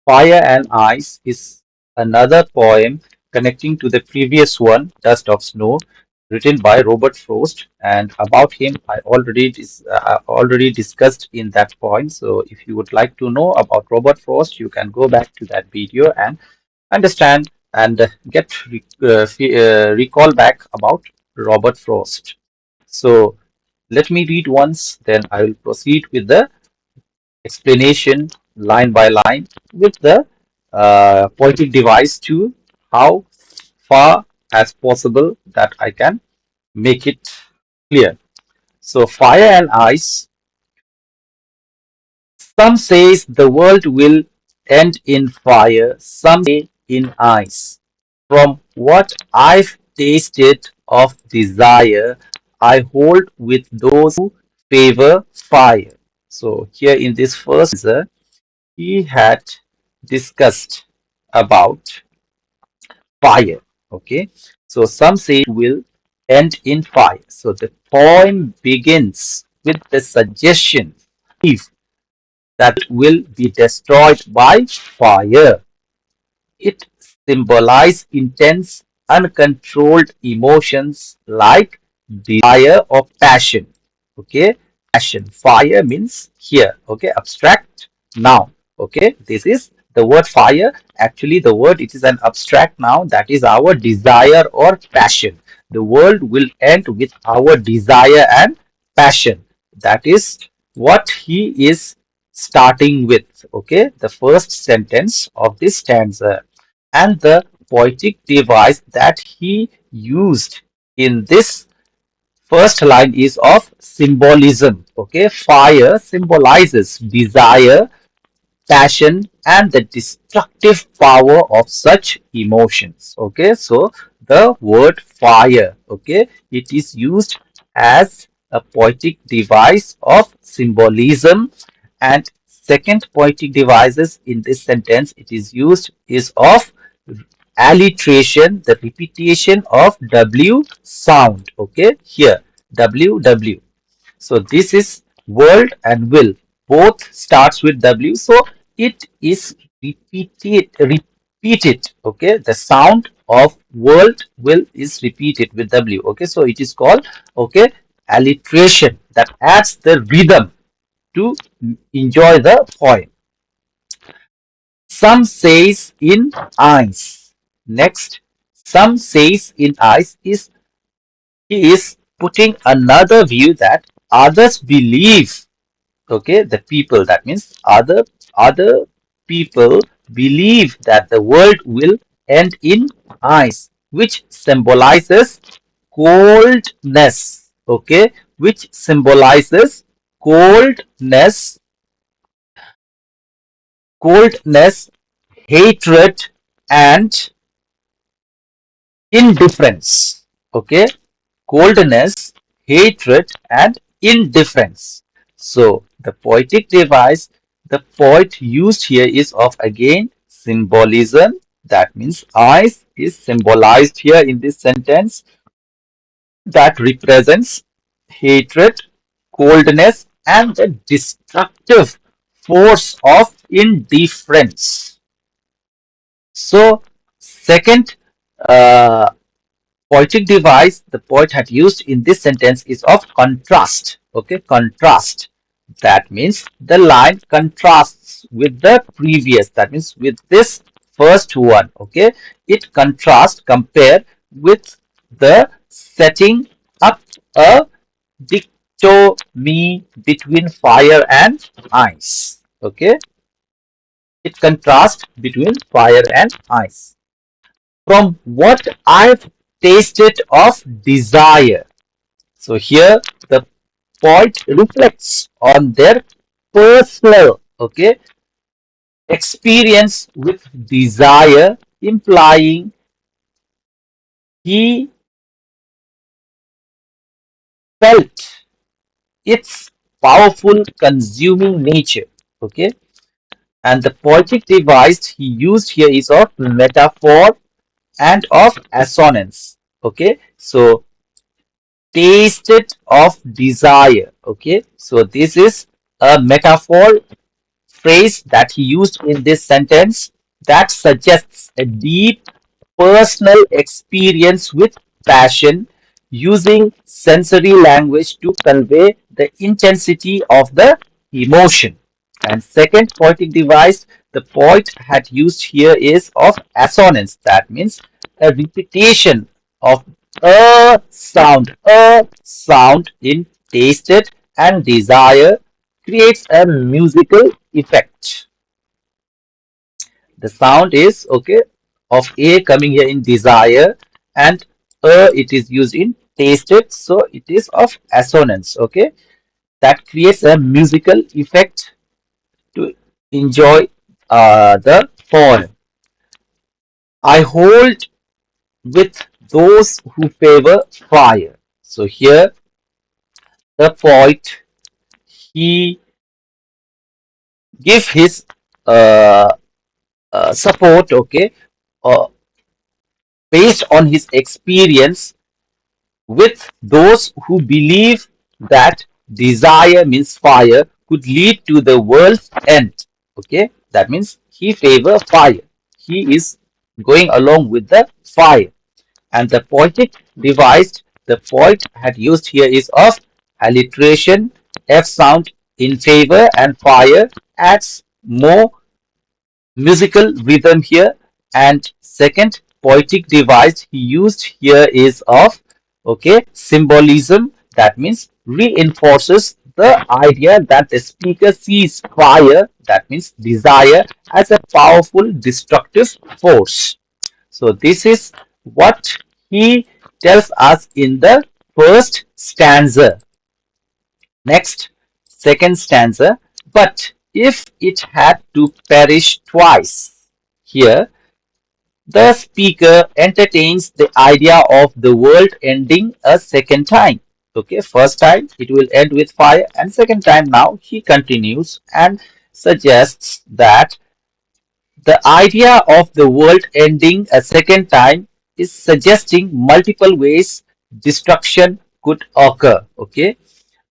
Fire and Ice is another poem connecting to the previous one, Dust of Snow, written by Robert Frost. And about him, I already discussed in that poem. So if you would like to know about Robert Frost, you can go back to that video and understand and recall back about Robert Frost. So let me read once, then I will proceed with the explanation line by line with the poetic device to how far as possible that I can make it clear. So fire and ice. Some says the world will end in fire, some say in ice. From what I've tasted of desire, I hold with those who favor fire. So here in this first stanza, he had discussed about fire. Okay, so some say it will end in fire. So the poem begins with the suggestion if that will be destroyed by fire. It symbolizes intense, uncontrolled emotions like desire or passion. Okay, passion. Fire means here. Okay, abstract noun. Okay, this is the word fire. Actually, the word it is an abstract noun that is our desire or passion. The world will end with our desire and passion. That is what he is starting with. Okay, the first sentence of this stanza and the poetic device that he used in this first line is of symbolism. Okay, fire symbolizes desire, passion, and the destructive power of such emotions. Okay, so the word fire, okay, it is used as a poetic device of symbolism, and second poetic devices in this sentence it is used is of alliteration, the repetition of w sound. Okay, here w w, so this is world and will. Both starts with W. So it is repeated. Okay. The sound of world will is repeated with W. Okay. So it is called, okay, alliteration that adds the rhythm to enjoy the poem. Some says in eyes. Next, some says in eyes is he is putting another view that others believe. Okay, the people, that means other people believe that the world will end in ice, which symbolizes coldness. Okay, which symbolizes coldness, coldness, hatred, and indifference. Okay, coldness, hatred, and indifference. So the poetic device the poet used here is of again symbolism. That means ice is symbolized here in this sentence that represents hatred, coldness, and the destructive force of indifference. So, second uh, poetic device the poet had used in this sentence is of contrast. Okay, contrast. That means the line contrasts with the previous. That means with this first one. Okay, it contrasts, compare with the setting up a dichotomy between fire and ice. Okay, it contrasts between fire and ice. From what I've tasted of desire. So here the poet reflects on their personal, okay, experience with desire, implying he felt its powerful consuming nature. Okay, and the poetic device he used here is of metaphor and of assonance. Okay, so tasted of desire. Okay, so this is a metaphor phrase that he used in this sentence that suggests a deep personal experience with passion, using sensory language to convey the intensity of the emotion. And second poetic device the poet had used here is of assonance. That means a repetition of a sound in tasted and desire creates a musical effect. The sound is okay of a coming here in desire, and it is used in tasted, so it is of assonance. Okay, that creates a musical effect to enjoy the poem. I hold with those who favor fire. So here the poet he give his uh, support. Okay, uh, based on his experience with those who believe that desire means fire could lead to the world's end. Okay, that means he favor fire. He is going along with the fire. And the poetic device the poet had used here is of alliteration. F sound in favor and fire adds more musical rhythm here. And second poetic device he used here is of okay symbolism. That means reinforces the idea that the speaker sees fire, that means desire, as a powerful destructive force. So this is what he tells us in the first stanza. Next, second stanza. But if it had to perish twice, here the speaker entertains the idea of the world ending a second time. Okay, first time it will end with fire, and second time now he continues and suggests that the idea of the world ending a second time is suggesting multiple ways destruction could occur. Okay,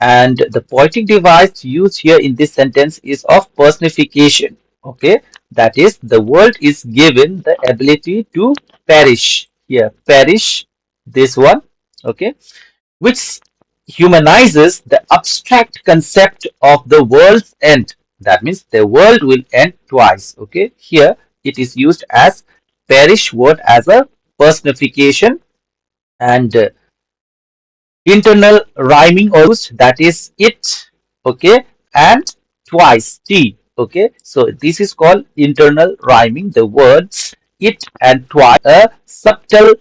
and the poetic device used here in this sentence is of personification. Okay, that is the world is given the ability to perish. Here, perish, this one. Okay, which humanizes the abstract concept of the world's end. That means the world will end twice. Okay, here it is used as perish word as a personification, and internal rhyming also used, that is it. Okay, and twice t. Okay, so this is called internal rhyming. The words it and twice a subtle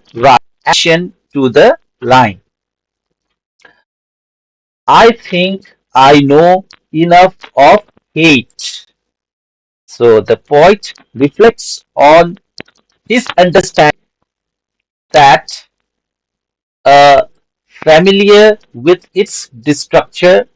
action to the line. I think I know enough of hate. So the poet reflects on his understanding that familiar with its destructive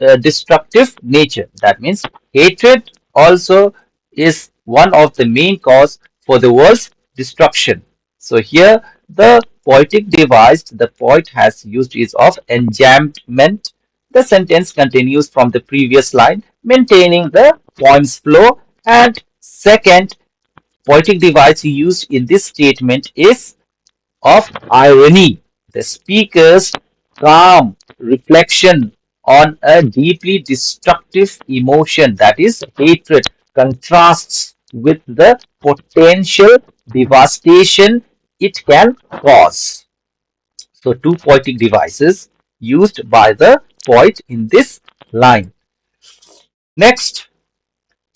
nature. That means hatred also is one of the main cause for the world's destruction. So here the poetic device the poet has used is of enjambment. The sentence continues from the previous line, maintaining the poem's flow. And second poetic device used in this statement is of irony. The speaker's calm reflection on a deeply destructive emotion, that is hatred, contrasts with the potential devastation it can cause. So, two poetic devices used by the poet in this line. Next,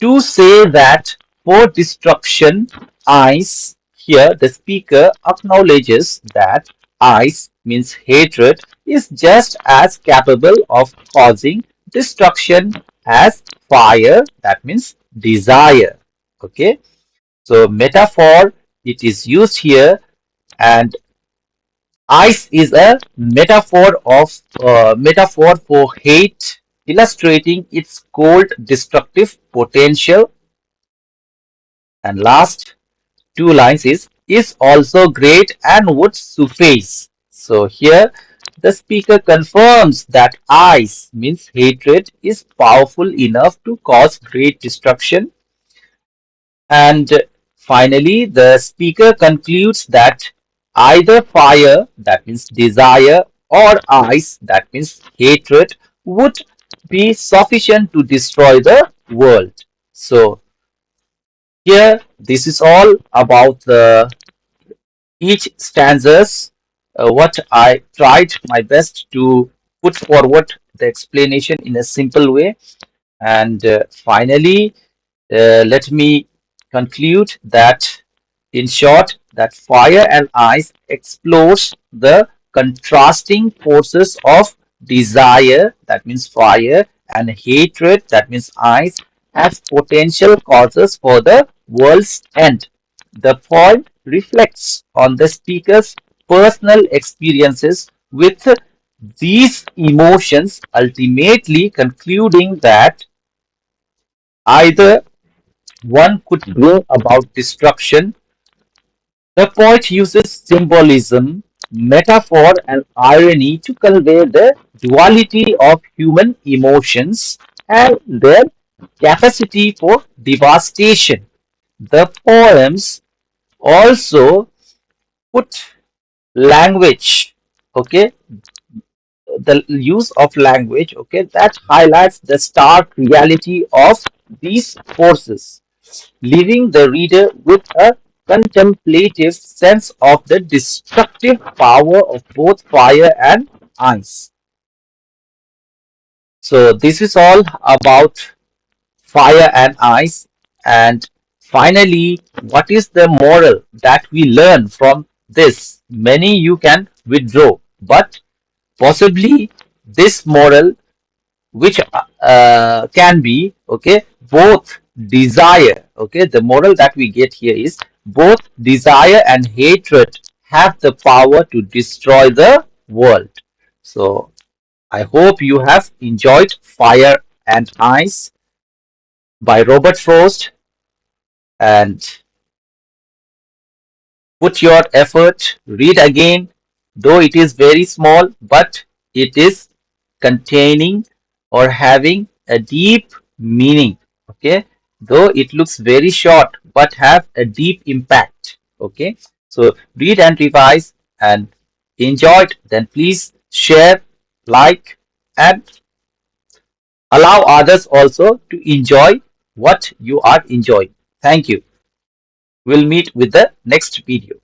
to say that for destruction, ice, here the speaker acknowledges that ice means hatred is just as capable of causing destruction as fire, that means desire. Okay, so metaphor it is used here, and ice is a metaphor for hate, illustrating its cold destructive potential. And last two lines is also great and would suffice. So here the speaker confirms that ice means hatred is powerful enough to cause great destruction. And finally, the speaker concludes that either fire, that means desire, or ice, that means hatred, would be sufficient to destroy the world. So, here, this is all about the each stanzas. What I tried my best to put forward the explanation in a simple way. And finally, let me conclude that, in short, that fire and ice explores the contrasting forces of desire, that means fire, and hatred, that means ice, as potential causes for the world's end. The poem reflects on the speaker's personal experiences with these emotions, ultimately concluding that either one could bring about destruction. The poet uses symbolism, metaphor, and irony to convey the duality of human emotions and their capacity for devastation. The poems also put language, okay, the use of language, okay, that highlights the stark reality of these forces, leaving the reader with a contemplative sense of the destructive power of both fire and ice. So, this is all about fire and ice. And finally, what is the moral that we learn from this? Many you can withdraw, but possibly this moral, which can be, okay, both desire, okay, the moral that we get here is both desire and hatred have the power to destroy the world. So I hope you have enjoyed Fire and Ice by Robert Frost, and put your effort, read again, though it is very small, but it is containing or having a deep meaning. Okay, though it looks very short, but have a deep impact. Okay, so read and revise and enjoy it. Then please share, like, and allow others also to enjoy what you are enjoying. Thank you. We'll meet with the next video.